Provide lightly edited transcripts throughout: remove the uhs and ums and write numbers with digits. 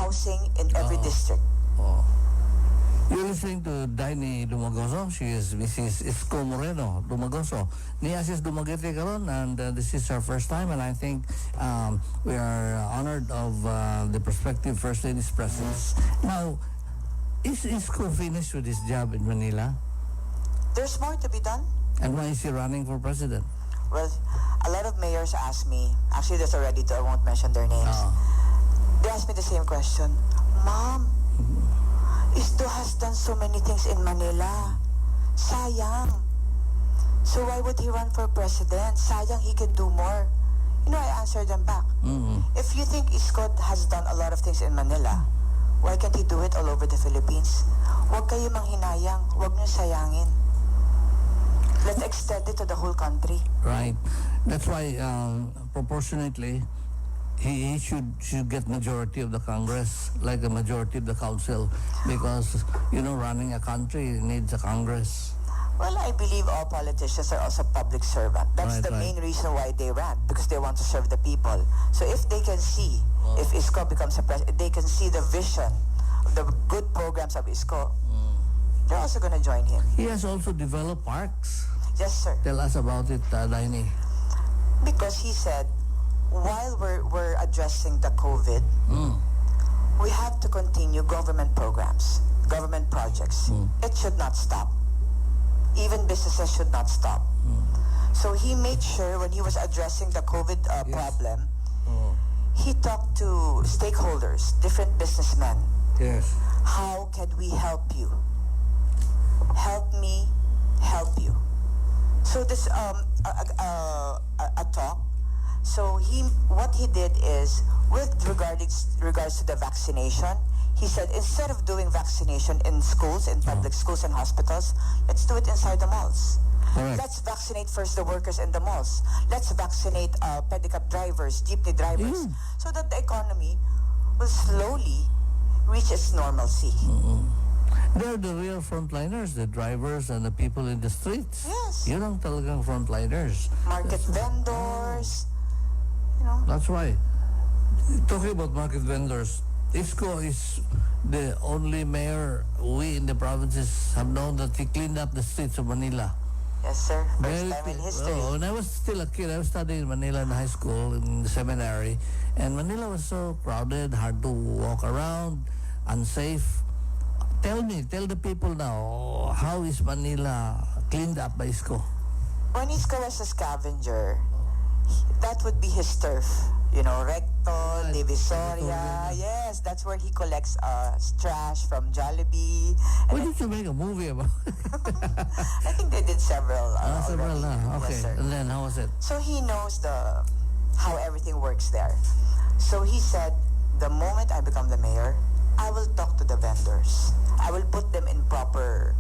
housing in every district. Oh. You're listening to Daini Dumagoso. She is Mrs. Isko Moreno Dumagoso. Niya sis Dumaguete karon, and this is her first time, and I think we are honored of the prospective First Lady's presence. Now, is Isko finished with his job in Manila? There's more to be done. And why is he running for president? Well, a lot of mayors ask me, actually there's already two, I won't mention their names. They ask me the same question. Ma'am, Isto has done so many things in Manila. Sayang. So why would he run for president? Sayang, he can do more. You know, I answer them back. If you think Isko has done a lot of things in Manila, why can't he do it all over the Philippines? Huwag kayo manghinayang. Huwag niyo sayangin. Let's extend it to the whole country. Right. That's why, proportionately, he should get majority of the Congress, like a majority of the council, because, running a country needs a Congress. Well, I believe all politicians are also public servant. That's the main reason why they ran, because they want to serve the people. So if they can see, if Isko becomes a president, they can see the vision of the good programs of Isko, they're also going to join him. He has also developed parks. Yes, sir. Tell us about it, Daini. Because he said, while we're addressing the COVID, we have to continue government programs, government projects. It should not stop. Even businesses should not stop. So he made sure when he was addressing the COVID problem, he talked to stakeholders, different businessmen. Yes. How can we help you? Help me, help you. So this a talk. So what he did is, with regards to the vaccination, he said instead of doing vaccination in schools, in public schools and hospitals, let's do it inside the malls. Correct. Let's vaccinate first the workers in the malls. Let's vaccinate pedicab drivers, jeepney drivers, so that the economy will slowly reach its normalcy. They're the real frontliners, the drivers and the people in the streets. Yes. Yun ang talagang frontliners. Market vendors, That's why. Talking about market vendors, Isko is the only mayor we in the provinces have known that he cleaned up the streets of Manila. Yes, sir. First time in history. When I was still a kid, I was studying in Manila in high school, in the seminary, and Manila was so crowded, hard to walk around, unsafe. Tell the people now, how is Manila cleaned up by Isko? When Isko was a scavenger, that would be his turf. Recto, Divisoria. Yes, that's where he collects trash from Jollibee. Why did you make a movie about it? I think they did several. Several na. Okay. Yes, sir. And then how was it? So he knows how everything works there. So he said, the moment I become the mayor, I will talk to the vendors. I will put them in proper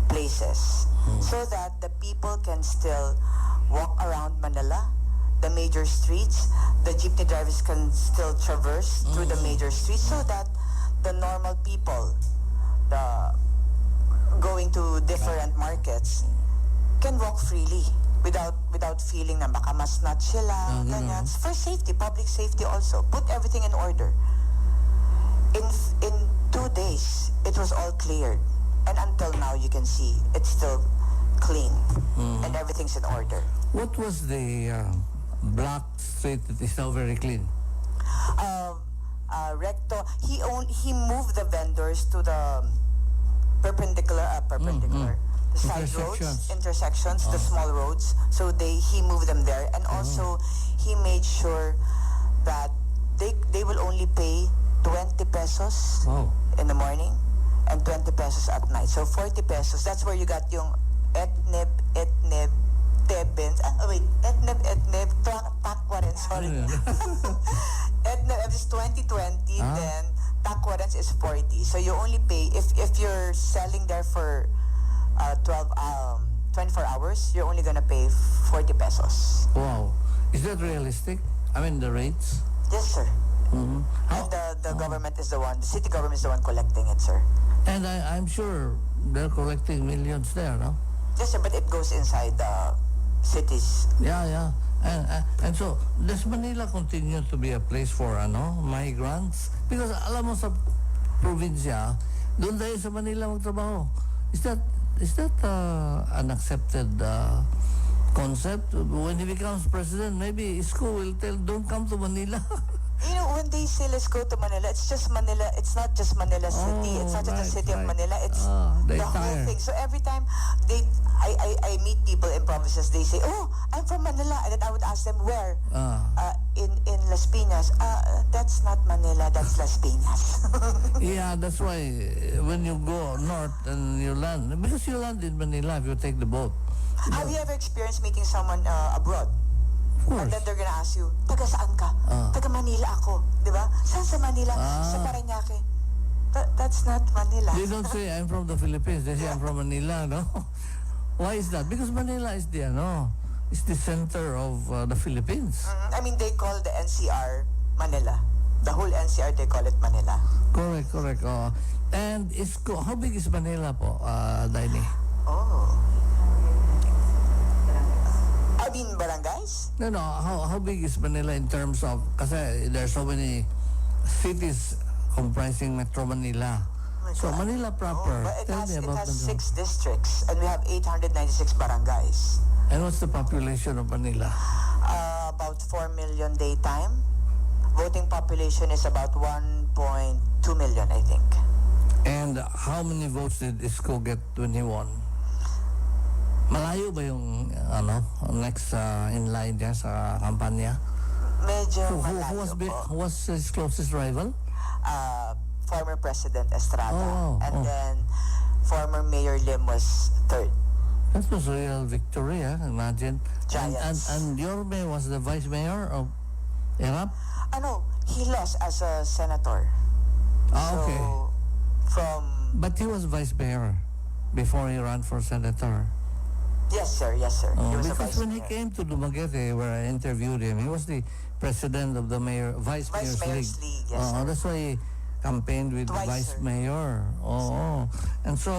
places so that the people can still walk around Manila, the major streets. The jeepney drivers can still traverse through the major streets, so that the normal people, the going to different markets, can walk freely without feeling na baka masnat sila. Ganyan. For safety, public safety also. Put everything in order. In 2 days, it was all cleared. And until now, you can see it's still clean and everything's in order. What was the block street that is now very clean? Recto. He moved the vendors to the perpendicular, the side roads, intersections, the small roads. So he moved them there, and also he made sure that they will only pay 20 pesos in the morning and 20 pesos at night. So 40 pesos. That's where you got yung etneb, tebens. Etneb, takwaran, sorry. Etneb is 20, then takwaran is 40. So you only pay, if you're selling there for 24 hours, you're only gonna pay 40 pesos. Wow. Is that realistic? I mean, the rates? Yes, sir. And the government is the city government is the one collecting it, sir. And I'm sure they're collecting millions there, no? Yes, sir, but it goes inside cities. Yeah. And so, does Manila continue to be a place for migrants? Because alam mo sa probinsya, doon tayo sa Manila magtrabaho. Is that an accepted concept? When he becomes president, maybe school will tell, don't come to Manila. You know, when they say let's go to Manila, it's just Manila. It's not just Manila City. It's not just the city of Manila. It's the whole thing. So every time I meet people in provinces, they say, "Oh, I'm from Manila," and then I would ask them where. In Las Piñas. That's not Manila. That's Las Piñas. Yeah, that's why when you go north and you land, because you land in Manila if you take the boat. Have you ever experienced meeting someone abroad? Of course. And then they're gonna ask you, taga saan ka? Taga Manila ako. Di ba? Saan sa Manila? Sa Parañaque. That's not Manila. They don't say, I'm from the Philippines. They say, I'm from Manila, no? Why is that? Because Manila is it's the center of the Philippines. I mean, they call the NCR Manila. The whole NCR, they call it Manila. Correct. And how big is Manila po, Daini? Oh. I mean, barangays? No. How big is Manila in terms of, kasi there are so many cities comprising Metro Manila. So Manila proper. But Tell me it about has Manila. 6 districts, and we have 896 barangays. And what's the population of Manila? About 4 million daytime. Voting population is about 1.2 million, I think. And how many votes did Isko get when he won? Malayo ba yung next in line niya sa kampanya? Medyo Who malayo po. was his closest rival? Former President Estrada. Oh. Then former Mayor Lim was third. That was a real victory, imagine. Giants. And Yorme was the vice mayor of Erap? He lost as a senator. Okay. So, But he was vice mayor before he ran for senator. Yes, sir. He was a Because vice when mayor. he came to Dumaguete, where I interviewed him, he was the president of the Vice Mayor's League. Yes, sir. That's why he campaigned with Twice, the vice sir. mayor. And so,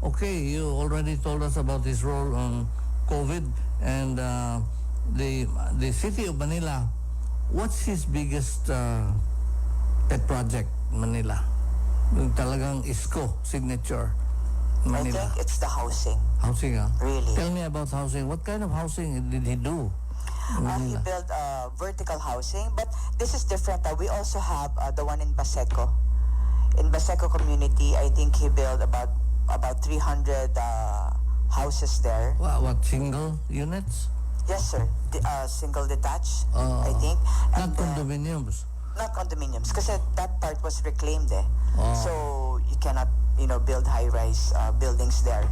okay, you already told us about his role on COVID and the city of Manila. What's his biggest pet project, Manila? Yung talagang Isko signature, Manila. I think it's the housing. Housing, Really. Tell me about housing. What kind of housing did he do? He built vertical housing, but this is different. We also have the one in Baseco. In Baseco community, I think he built about 300 houses there. What single units? Yes, sir. Single detached, I think. Not condominiums. Not condominiums, because that part was reclaimed eh. So you cannot, build high-rise buildings there.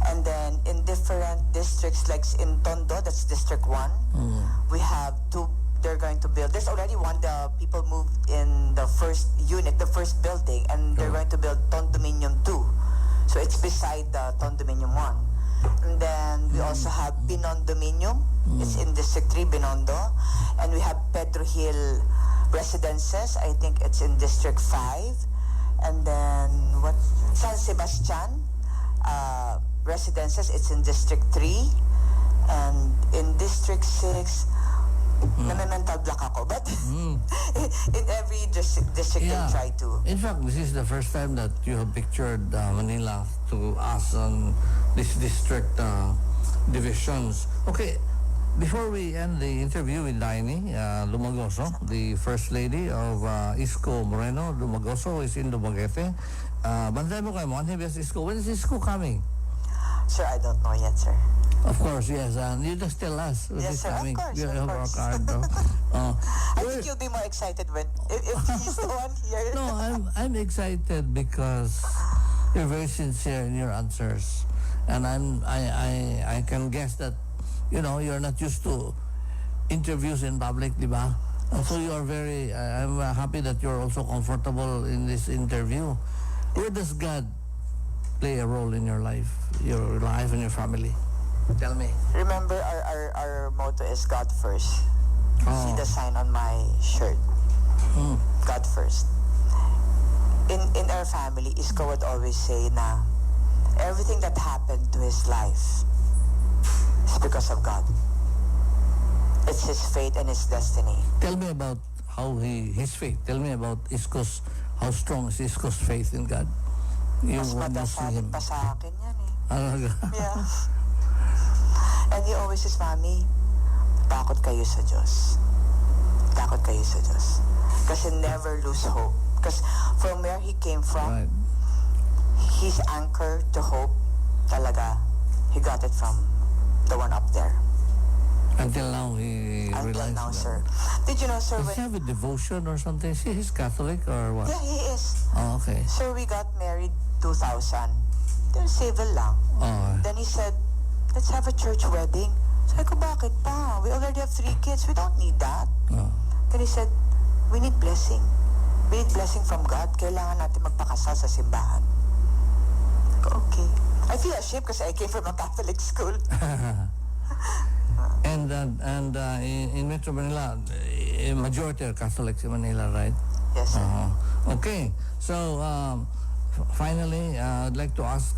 And then in different districts, like in Tondo, that's District 1, we have two. They're going to build. There's already one. The people moved in the first unit, the first building, and they're going to build Condominium 2. So it's beside the Condominium 1. And then we also have Binondominium. It's in District 3, Binondo. And we have Pedro Hill Residences. I think it's in District 5. And then San Sebastian Residences. It's in District 3. And in District 6, namental block ako. But in every district they try to. In fact, this is the first time that you have pictured Manila to us on this district divisions. Okay, before we end the interview with Daini Lumagoso, the First Lady of Isko Moreno Lumagoso, is in Dumaguete. Bantay mo kayo mo, Isko. When is Isko coming? Sir, I don't know yet, sir. Of course, yes. And you just tell us when Yes, he's sir, of coming. course, You of have our course. card, no? I think you'll be more excited if he's the one here. No, I'm excited because you're very sincere in your answers, and I can guess that you're not used to interviews in public, di ba? And so you are very. I'm happy that you're also comfortable in this interview. Where does God play a role in your life and your family? Tell me. Remember, our motto is God first. See the sign on my shirt. God first. In our family, Isko would always say na everything that happened to his life, It's because of God. It's his fate and his destiny. Tell me about his faith. Tell me about Isko's, how strong is Isko's faith in God? Mas madasalit pa sa akin yan eh. Alaga. Yeah. And he always says, Mommy, takot kayo sa Diyos. Takot kayo sa Diyos. Kasi never lose hope. Because from where he came from, Right. his anchor to hope, talaga, he got it from the one up there. Until now, he Until relies now, on sir. Did you know, sir, Does he when... have a devotion or something? See, he's Catholic or what? Yeah, he is. Oh, okay. Sir, we got married 2000. Then civil lang. Oh, Then he said, let's have a church wedding. Sabi ko, bakit pa? We already have 3 kids. We don't need that. oh. Then he said, we need blessing. We need blessing from God. Kailangan natin magpakasal sa simbahan. Okay. I feel ashamed because I came from a Catholic school. And in Metro Manila, a majority are Catholics in Manila, right? Yes, sir. Okay. So, finally, I'd like to ask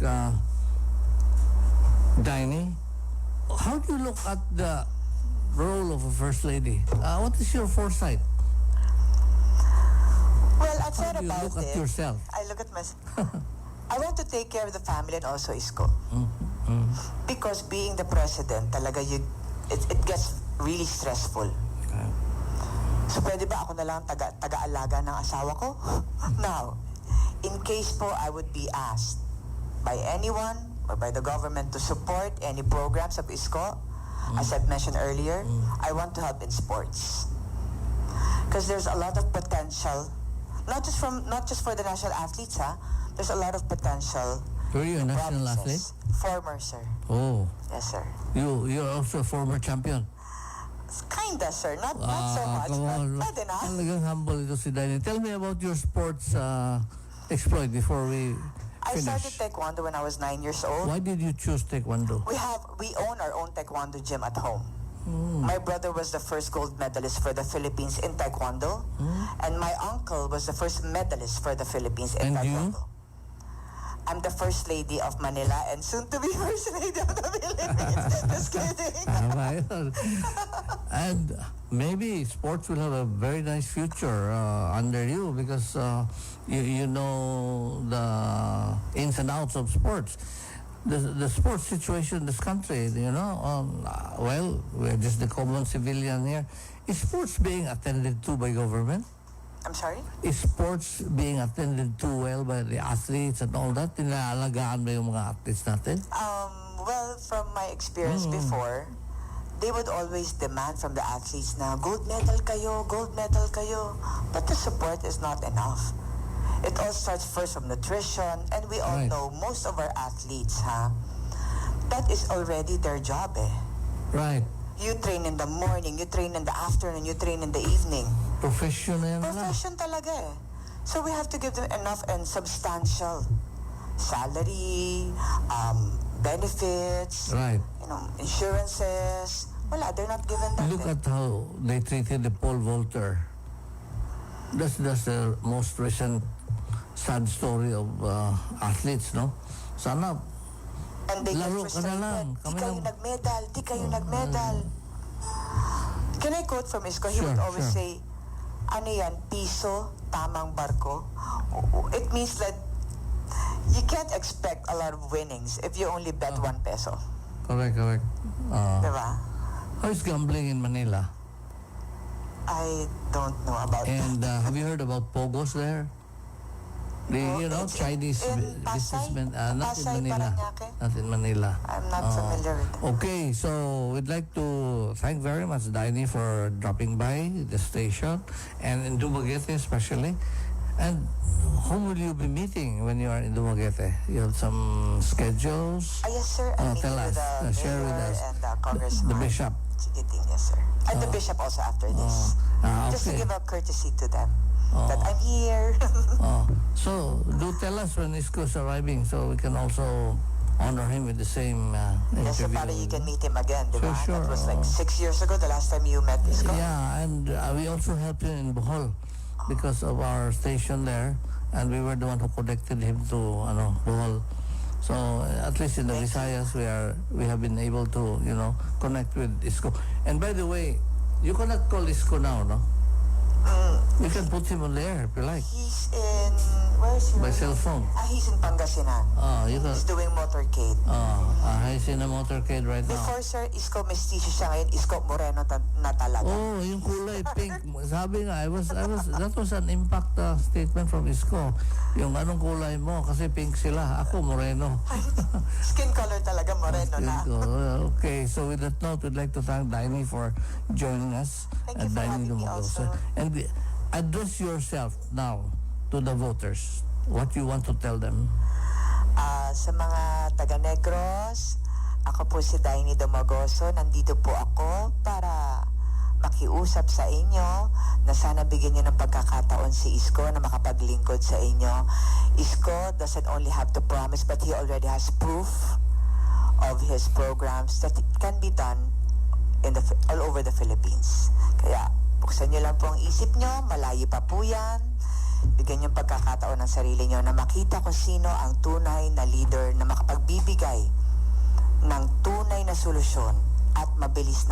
Diney, how do you look at the role of a First Lady? What is your foresight? Well, I How thought do you about look at it. yourself? I look at myself. I want to take care of the family and also Isko. Because being the president, talaga it gets really stressful. So pwede ba ako na lang taga-alaga ng asawa ko? Now, in case po I would be asked by anyone or by the government to support any programs of Isko, as I've mentioned earlier, I want to help in sports. Because there's a lot of potential, not just for the national athletes, there's a lot of potential. Were you a national athlete? Former, sir. Oh, Yes, sir. you're also a former champion. Kinda, sir. Not so much, Come but on. pwede na. Talagang humble ito si Diney. Tell me about your sports exploit before we I finish. started taekwondo when I was 9 years old. Why did you choose taekwondo? We own our own taekwondo gym at home. My brother was the first gold medalist for the Philippines in taekwondo, and my uncle was the first medalist for the Philippines in And you? taekwondo. I'm the first lady of Manila and soon to be first lady of the Philippines. Just kidding. Tama yun. And maybe sports will have a very nice future under you because you know the ins and outs of sports. The sports situation in this country, well, we're just the common civilian here. Is sports being attended to by government? I'm sorry? Is sports being attended to well by the athletes and all that? Tinaalagaan ba yung mga athletes natin? Well, from my experience before, they would always demand from the athletes na gold medal kayo, gold medal kayo. But the support is not enough. It all starts first from nutrition, and we all Right. know most of our athletes, that is already their job eh. Right. You train in the morning, you train in the afternoon, you train in the evening. Professional yan lang. Profession talaga eh. So we have to give them enough and substantial salary, benefits, Right. insurances. Wala, they're not given that. Look at how they treated the pole vaulter. That's the most recent sad story of athletes, no? Sana And they get laro ka na lang. frustrated. Di Kami kayo lang. nagmedal, di kayo nagmedal. Can I quote from Isko? He Sure, would always sure. say, ano yan, piso, tamang barko. It means that you can't expect a lot of winnings if you only bet 1 peso. Correct. Diba? How is gambling in Manila? I don't know about that. And have you heard about Pogos there? It's Chinese in Pasay? businessmen. Not in Pasay, Manila. Parañaque? Not in Manila. I'm not familiar with that. Okay, so we'd like to thank very much Diney for dropping by the station and in Dumaguete especially. And whom will you be meeting when you are in Dumaguete? You have some schedules? Yes, sir. I'm tell meeting with us, the share with mayor us. and the congressman. The bishop. Chiquiting, yes, sir. And the bishop also after this. Just to Okay. give a courtesy to them that I'm here. So do tell us when Isko's arriving so we can also honor him with the same Yes, sir, interview. para you can meet him again, di ba? Sure. That was like 6 years ago, the last time you met Isko. Yeah, and we also helped him in Bohol because of our station there, and we were the one who connected him to Bohol So at least in the Visayas, we have been able to, you know, connect with Isko. And by the way, you cannot call Isko now, no? You can put him on the air if you like. He's in, where is he? By cell phone. He's in Pangasinan. You can. He's doing motorcade. He's in a motorcade right now. Before, sir, Isko mestizo siya ngayon, Isko Moreno na talaga. Oh, yung kulay pink. Sabi nga, that was an impact statement from Isko. Yung anong kulay mo, kasi pink sila. Ako, moreno. Skin color talaga, moreno na. Okay, so with that note, we'd like to thank Daini for joining us. Thank you for having me also. And address yourself now to the voters. What you want to tell them? Sa mga taga-Negros, ako po si Daini Dumagoso. Nandito po ako para makiusap sa inyo na sana bigyan nyo ng pagkakataon si Isko na makapaglingkod sa inyo. Isko doesn't only have to promise, but he already has proof of his programs that it can be done all over the Philippines. Kaya buksan nyo lang po ang isip nyo, malayo pa po yan. Bigyan nyo pagkakataon ng sarili nyo na makita kung sino ang tunay na leader na makapagbibigay ng tunay na solusyon at mabilis na